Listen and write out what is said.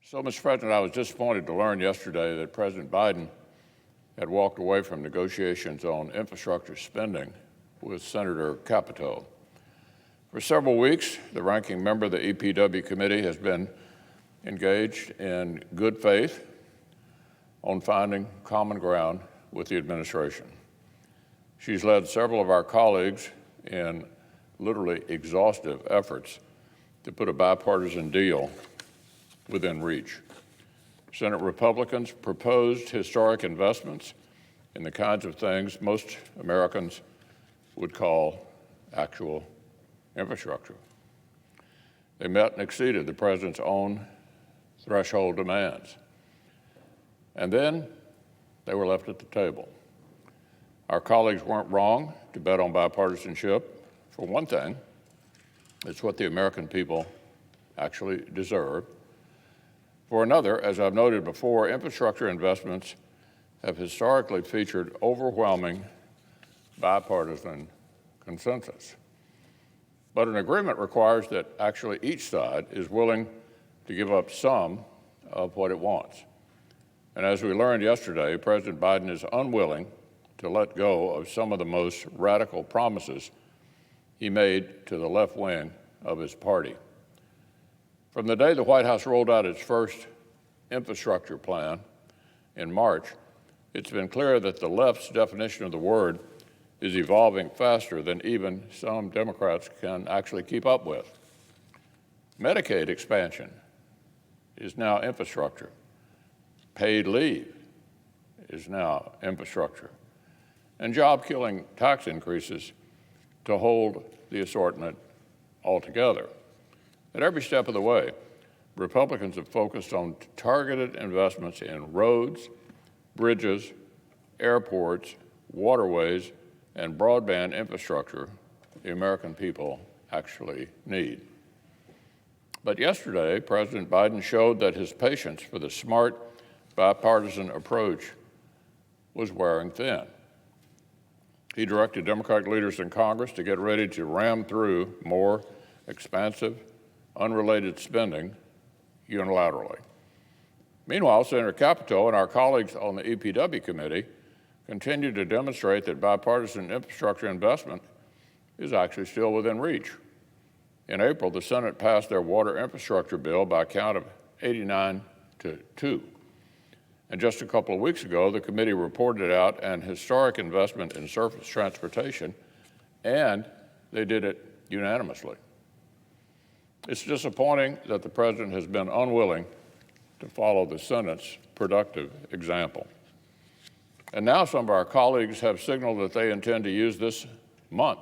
So, Mr. President, I was disappointed to learn yesterday that President Biden had walked away from negotiations on infrastructure spending with Senator Capito. For several weeks, the ranking member of the EPW committee has been engaged in good faith on finding common ground with the administration. She's led several of our colleagues in literally exhaustive efforts to put a bipartisan deal within reach. Senate Republicans proposed historic investments in the kinds of things most Americans would call actual infrastructure. They met and exceeded the president's own threshold demands. And then they were left at the table. Our colleagues weren't wrong to bet on bipartisanship. For one thing, it's what the American people actually deserve. For another, as I've noted before, infrastructure investments have historically featured overwhelming bipartisan consensus. But an agreement requires that actually each side is willing to give up some of what it wants. And as we learned yesterday, President Biden is unwilling to let go of some of the most radical promises he made to the left wing of his party. From the day the White House rolled out its first infrastructure plan in March, it's been clear that the left's definition of the word is evolving faster than even some Democrats can actually keep up with. Medicaid expansion is now infrastructure. Paid leave is now infrastructure. And job-killing tax increases to hold the assortment altogether. At every step of the way, Republicans have focused on targeted investments in roads, bridges, airports, waterways, and broadband infrastructure the American people actually need. But yesterday, President Biden showed that his patience for the smart, bipartisan approach was wearing thin. He directed Democratic leaders in Congress to get ready to ram through more expansive, unrelated spending unilaterally. Meanwhile, Senator Capito and our colleagues on the EPW committee continue to demonstrate that bipartisan infrastructure investment is actually still within reach. In April, the Senate passed their water infrastructure bill by a count of 89-2. And just a couple of weeks ago, the committee reported out an historic investment in surface transportation, and they did it unanimously. It's disappointing that the president has been unwilling to follow the Senate's productive example. And now some of our colleagues have signaled that they intend to use this month